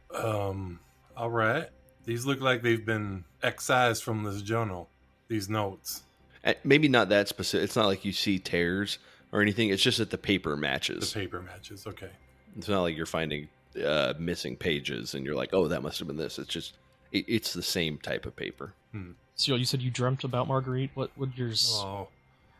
All right. These look like they've been excised from this journal. These notes. Maybe not that specific. It's not like you see tears or anything. It's just that the paper matches. The paper matches. Okay. It's not like you're finding missing pages and you're like, oh, that must have been this. It's just it's the same type of paper. So you said you dreamt about Marguerite. What would yours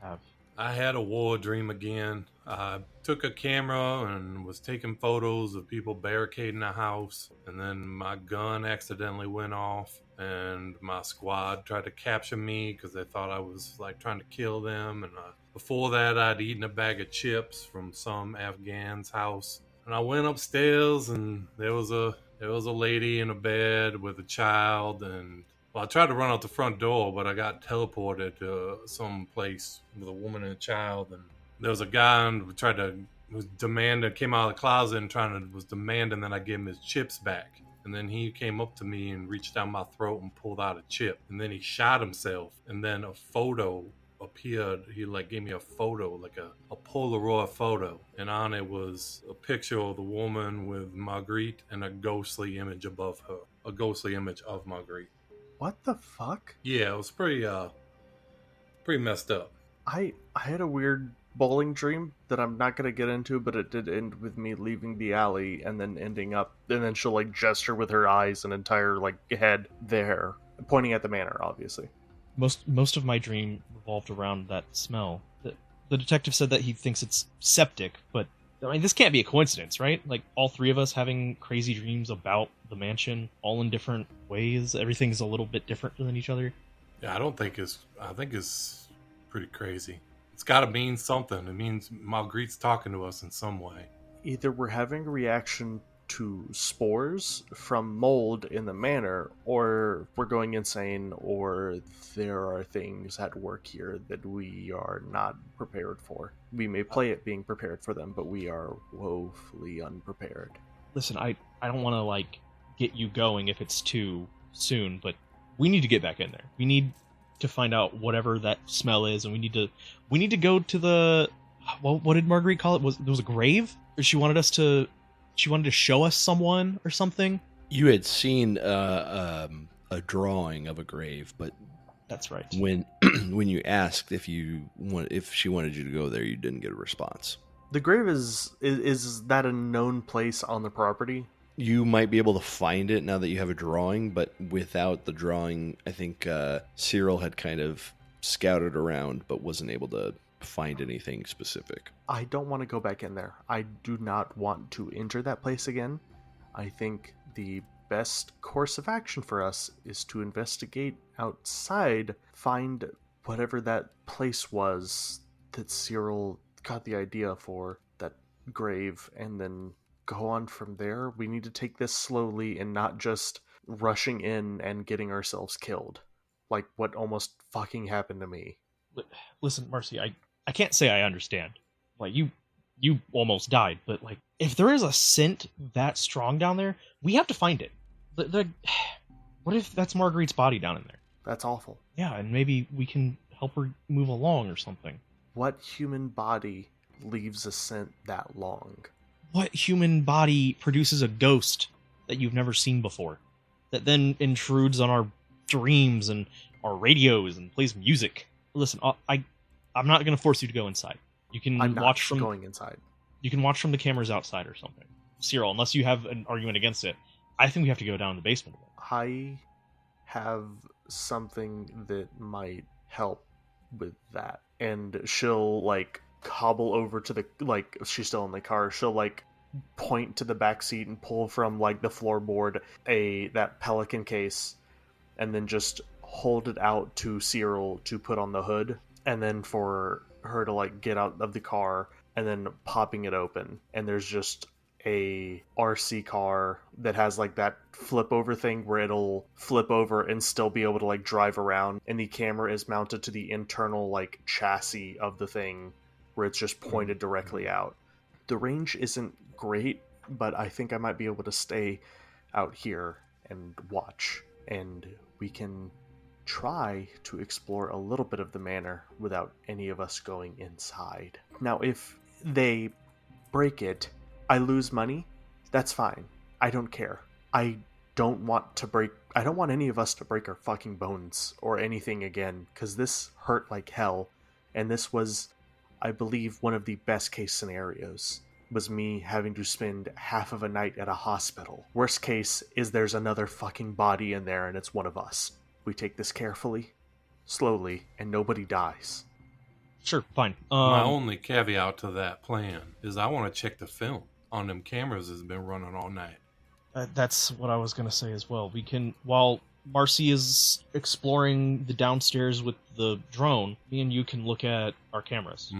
have? I had a war dream again. I took a camera and was taking photos of people barricading a house, and then my gun accidentally went off, and my squad tried to capture me because they thought I was like trying to kill them. And before that, I'd eaten a bag of chips from some Afghan's house, and I went upstairs, and there was a lady in a bed with a child, and I tried to run out the front door, but I got teleported to some place with a woman and a child. And there was a guy who came out of the closet and was demanding that I give him his chips back. And then he came up to me and reached down my throat and pulled out a chip. And then he shot himself. And then a photo appeared. He gave me a photo, like a Polaroid photo. And on it was a picture of the woman with Marguerite and a ghostly image above her. A ghostly image of Marguerite. What the fuck? Yeah, it was pretty messed up. I had a weird bowling dream that I'm not gonna get into, but it did end with me leaving the alley and then ending up, and then she'll gesture with her eyes and entire head there, pointing at the manor, obviously. Most of my dream revolved around that smell. The detective said that he thinks it's septic, but this can't be a coincidence, right? All three of us having crazy dreams about the mansion, all in different ways. Everything's a little bit different than each other. Yeah, I think it's pretty crazy. It's got to mean something. It means Marguerite's talking to us in some way. Either we're having a reaction to spores from mold in the manor, or we're going insane, or there are things at work here that we are not prepared for. We may play it being prepared for them, but we are woefully unprepared. Listen, I don't want to like get you going if it's too soon, but we need to get back in there. We need to find out whatever that smell is, and we need to go to the what did Marguerite call it? There was a grave? Or she wanted to show us someone or something. You had seen a drawing of a grave, but that's right. When when you asked if she wanted you to go there, you didn't get a response. The grave is that a known place on the property? You might be able to find it now that you have a drawing, but without the drawing, I think Cyril had kind of scouted around, but wasn't able to find anything specific. I don't want to go back in there. I do not want to enter that place again. I think the best course of action for us is to investigate outside, find whatever that place was that Cyril got the idea for, that grave, and then go on from there. We need to take this slowly and not just rushing in and getting ourselves killed, like what almost fucking happened to me. Listen, Marcy, I can't say I understand. Like, you almost died, but like, if there is a scent that strong down there, we have to find it. What if that's Marguerite's body down in there? That's awful. Yeah, and maybe we can help her move along or something. What human body leaves a scent that long? What human body produces a ghost that you've never seen before, that then intrudes on our dreams and our radios and plays music? Listen, I'm not going to force you to go inside. You can I'm not watch from going inside. You can watch from the cameras outside or something. Cyril, unless you have an argument against it, I think we have to go down to the basement. I have something that might help with that. And she'll like hobble over to the, like, she's still in the car, she'll like point to the back seat and pull from like the floorboard that Pelican case, and then just hold it out to Cyril to put on the hood, and then for her to like get out of the car and then popping it open, and there's just a RC car that has like that flip over thing where it'll flip over and still be able to like drive around, and the camera is mounted to the internal like chassis of the thing where it's just pointed directly out. The range isn't great, but I think I might be able to stay out here and watch, and we can try to explore a little bit of the manor without any of us going inside. Now, if they break it, I lose money, that's fine. I don't care. I don't want any of us to break our fucking bones or anything again, because this hurt like hell, and this was, I believe, one of the best case scenarios, was me having to spend half of a night at a hospital. Worst case is there's another fucking body in there and it's one of us. We take this carefully, slowly, and nobody dies. Sure, fine. My only caveat to that plan is I want to check the film on them cameras that's been running all night. That's what I was going to say as well. We can, while Marcy is exploring the downstairs with the drone, me and you can look at our cameras.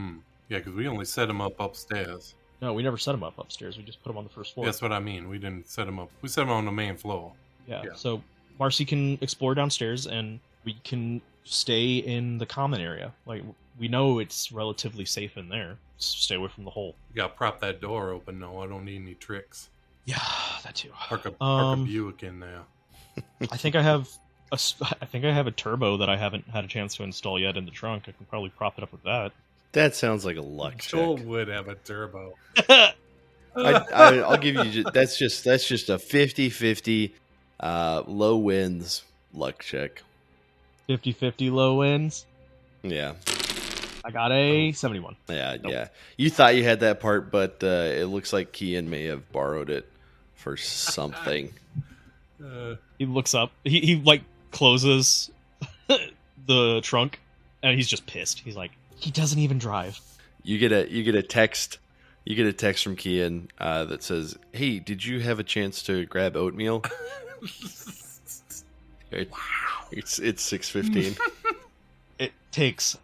Yeah, because we only set them up upstairs. No, we never set them up upstairs. We just put them on the first floor. That's what I mean. We didn't set them up. We set them on the main floor. Yeah. So Marcy can explore downstairs, and we can stay in the common area. Like, we know it's relatively safe in there. Just stay away from the hole. You got to prop that door open. No, I don't need any tricks. Yeah, that too. Park a Buick in there. I think I have a turbo that I haven't had a chance to install yet in the trunk. I can probably prop it up with that. That sounds like a luck Joel check. would have a turbo. I'll give you. That's just a 50-50 low wins luck check. 50-50 low wins. Yeah. I got a 71. Yeah, Nope. yeah. You thought you had that part, but it looks like Kian may have borrowed it for something. He looks up. He like closes the trunk, and he's just pissed. He's like, he doesn't even drive. You get a text. You get a text from Kian that says, "Hey, did you have a chance to grab oatmeal?" Wow. It's 6:15. It takes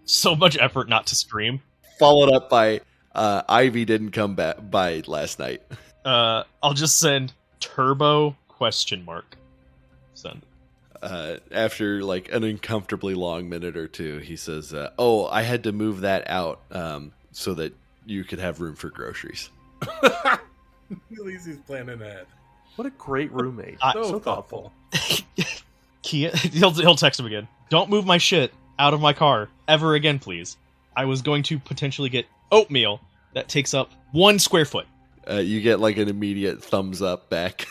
so much effort not to scream. Followed up by Ivy didn't come back by last night. I'll just send turbo ? Send. After like an uncomfortably long minute or two, he says, "Oh, I had to move that out so that you could have room for groceries." At least he's planning ahead. What a great roommate. So thoughtful. He'll text him again. Don't move my shit out of my car ever again, please. I was going to potentially get oatmeal that takes up 1 square foot. You get like an immediate thumbs up back.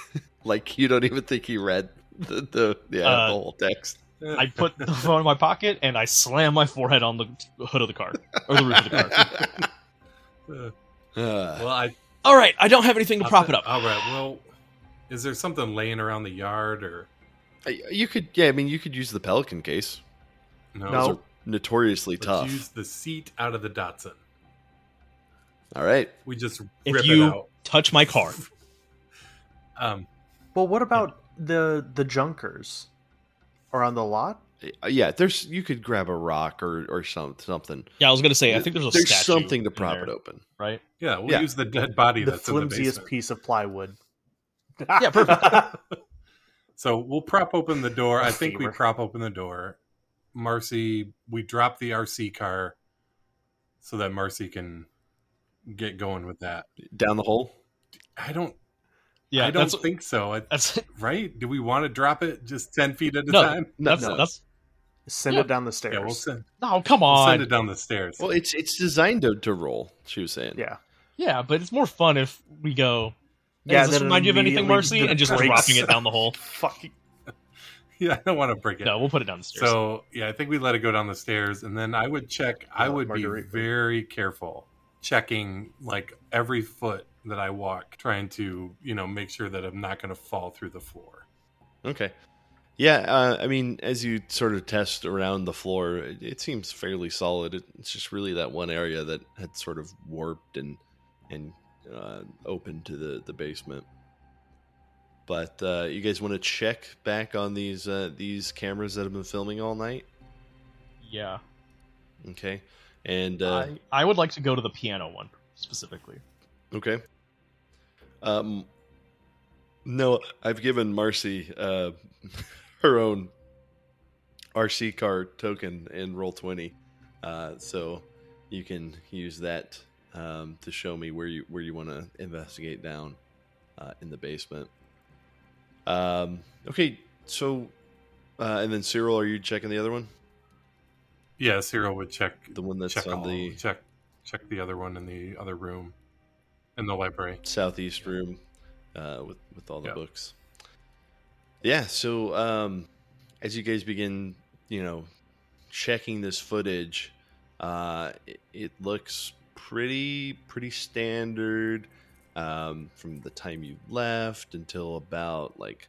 Like you don't even think he read the whole text. I put the phone in my pocket and I slam my forehead on the hood of the car or the roof of the car. Well, All right, I don't have anything to prop it up. All right. Well, is there something laying around the yard or? You could, you could use the Pelican case. No. Those are notoriously Let's tough. use the seat out of the Datsun. All right. We just If rip you it out. touch my car, Well, what about the junkers? Or on the lot? Yeah, you could grab a rock or something. yeah, I was gonna say I think there's a statue something to in prop there, it open. right? Yeah, we'll Yeah. use the dead body The that's in the flimsiest basement. piece of plywood. Yeah, perfect. So we'll prop open the door. I think we Femur. prop open the door. Marcy, we drop the RC car so that Marcy can get going with that. Down the hole. I don't Yeah, I don't think so. that's Right? Do we want to drop it just 10 feet at a No. time? that's Send Yeah. it down the stairs. Yeah, we'll send, no, come we'll on. send it down the stairs. Well, it's designed to roll. She was saying. Yeah. Yeah, but it's more fun if we go. Hey, Yeah, does this then remind you of anything, immediately Marcy? the And just brakes- dropping it down the hole. Fuck. Yeah, I don't want to break it. No, we'll put it down the stairs. So, yeah, I think we let it go down the stairs, and then I would check. I would be Marguerite. very careful, checking like every foot that I walk, trying to make sure that I'm not going to fall through the floor. Okay. Yeah, I mean, as you sort of test around the floor, it seems fairly solid. It's just really that one area that had sort of warped and open to the basement. But you guys want to check back on these cameras that have been filming all night? Yeah. Okay. And I would like to go to the piano one specifically. okay. No, I've given Marcy her own RC car token in Roll20, so you can use that to show me where you want to investigate down in the basement. Okay, so and then Cyril, are you checking the other one? Yeah, Cyril would check The one that's check on the check the other one in the other room in the library. southeast room with all the Yeah. books. Yeah, so as you guys begin, checking this footage, it looks pretty standard from the time you left until about like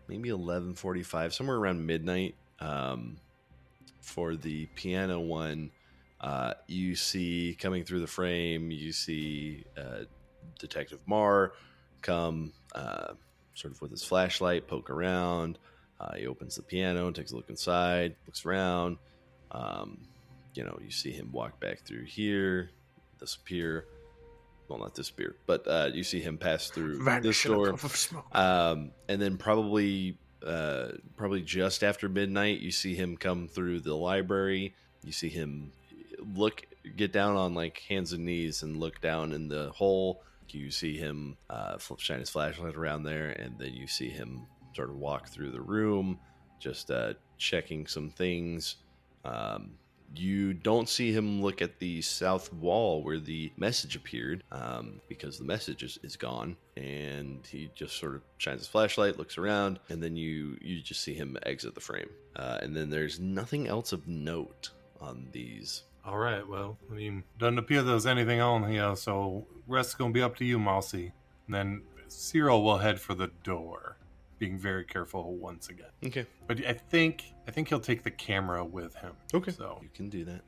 maybe 11:45, somewhere around midnight. For the piano one, you see coming through the frame, you see Detective Marr come sort of with his flashlight, poke around. He opens the piano and takes a look inside, looks around. You see him walk back through here, disappear. Well, not disappear, but you see him pass through this door. Puff of smoke. And then probably just after midnight, you see him come through the library. You see him get down on like hands and knees and look down in the hole. You see him shine his flashlight around there, and then you see him sort of walk through the room, just checking some things. You don't see him look at the south wall where the message appeared, because the message is gone, and he just sort of shines his flashlight, looks around, and then you just see him exit the frame. And then there's nothing else of note on these. All right. Well, I mean, doesn't appear there's anything on here, so rest's gonna be up to you, Marcy. And then Cyril will head for the door, being very careful once again. Okay. But I think he'll take the camera with him. Okay. So You can do that.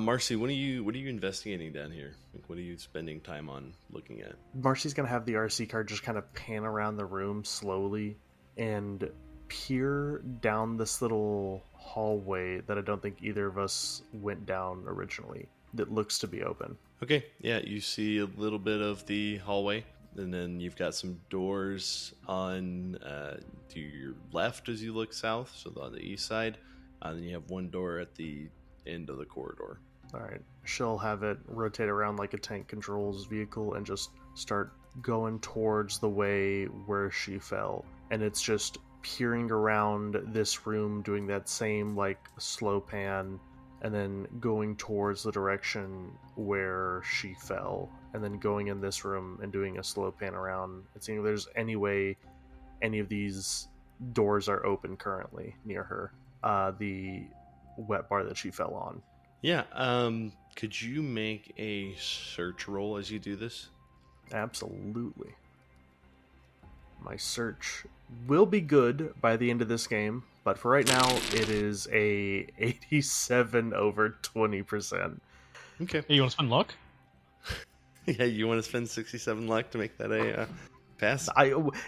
Marcy, what are you investigating down here? Like, what are you spending time on looking at? Marcy's gonna have the RC car just kind of pan around the room slowly and peer down this little hallway that I don't think either of us went down originally that looks to be open. Okay, yeah, you see a little bit of the hallway, and then you've got some doors on to your left as you look south, so on the east side. And then you have one door at the end of the corridor. All right, she'll have it rotate around like a tank controls vehicle and just start going towards the way where she fell. And it's just peering around this room, doing that same like slow pan, and then going towards the direction where she fell, and then going in this room and doing a slow pan around and seeing if there's any way any of these doors are open currently near her. The wet bar that she fell on. Yeah, could you make a search roll as you do this? Absolutely. My search will be good by the end of this game, but for right now, it is a 87 over 20%. Okay. Hey, you want to spend luck? Yeah, you want to spend 67 luck to make that a pass?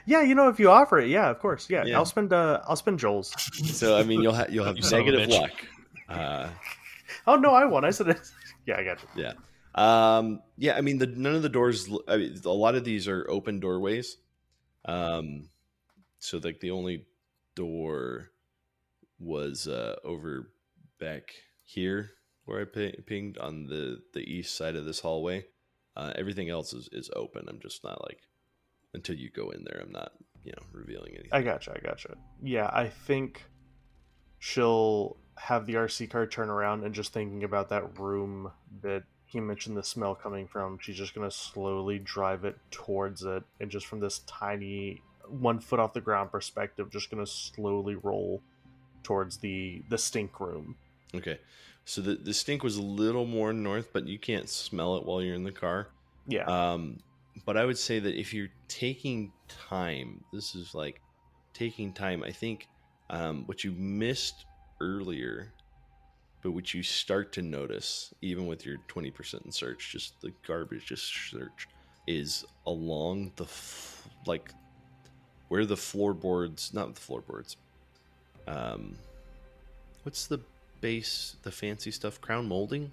Yeah, if you offer it, yeah, of course, yeah. Yeah. I'll spend Joel's. So I mean, you'll have You son of a negative bitch. luck. Oh no, I won. I said it. Yeah, I got you. Yeah. Yeah, I mean, none of the doors, I mean, a lot of these are open doorways. So like the only door was over back here where I pinged on the east side of this hallway. Everything else is open. I'm just not like, until you go in there, I'm not, revealing anything. I gotcha. Yeah, I think she'll have the RC car turn around, and just thinking about that room that he mentioned the smell coming from, she's just going to slowly drive it towards it, and just from this tiny 1 foot off the ground perspective, just going to slowly roll towards the stink room. Okay. So the stink was a little more north, but you can't smell it while you're in the car. Yeah. But I would say that if you're taking time, this is like taking time. I think what you missed earlier, but what you start to notice, even with your 20% in search, just the garbage, just search, is along the where the floorboards, not the floorboards. What's the base, the fancy stuff? Crown molding?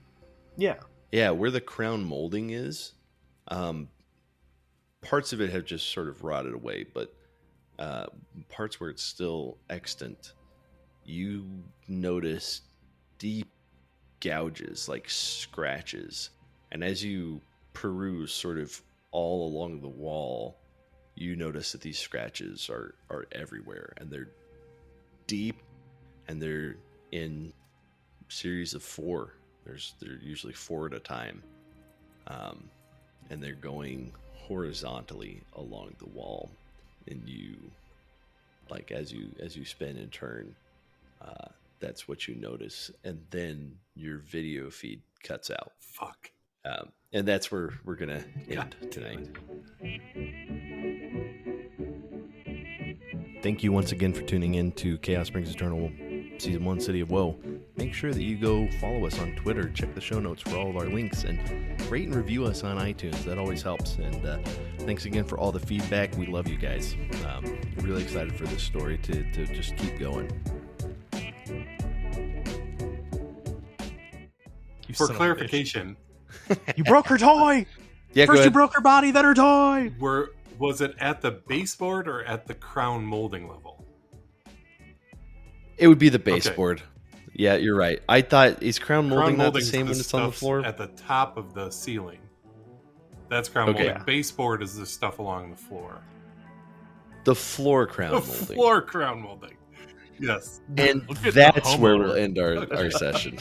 Yeah. Yeah, where the crown molding is. Parts of it have just sort of rotted away, but parts where it's still extant, you notice deep gouges, like scratches. And as you peruse sort of all along the wall, you notice that these scratches are everywhere, and they're deep, and they're in series of 4. They're usually 4 at a time, and they're going horizontally along the wall, and you, like, as you spin and turn, that's what you notice, and then your video feed cuts out. Fuck. And that's where we're gonna end tonight. Thank you once again for tuning in to Chaos Springs Eternal Season 1 City of Woe. Make sure that you go follow us on Twitter, check the show notes for all of our links, and rate and review us on iTunes. That always helps. And thanks again for all the feedback. We love you guys. Really excited for this story to just keep going. You For son of a clarification, bitch. You broke her toy. Yeah, First you broke her body, then her toy. was it at the baseboard or at the crown molding level? It would be the baseboard. Okay. Yeah, you're right. I thought, is crown molding not the molding's same when it's on the stuff floor? At the top of the ceiling. That's crown Okay. molding. Baseboard is the stuff along the floor. The floor crown The molding. floor crown molding. Yes. And Look at the that's where homeowner. we'll end our session.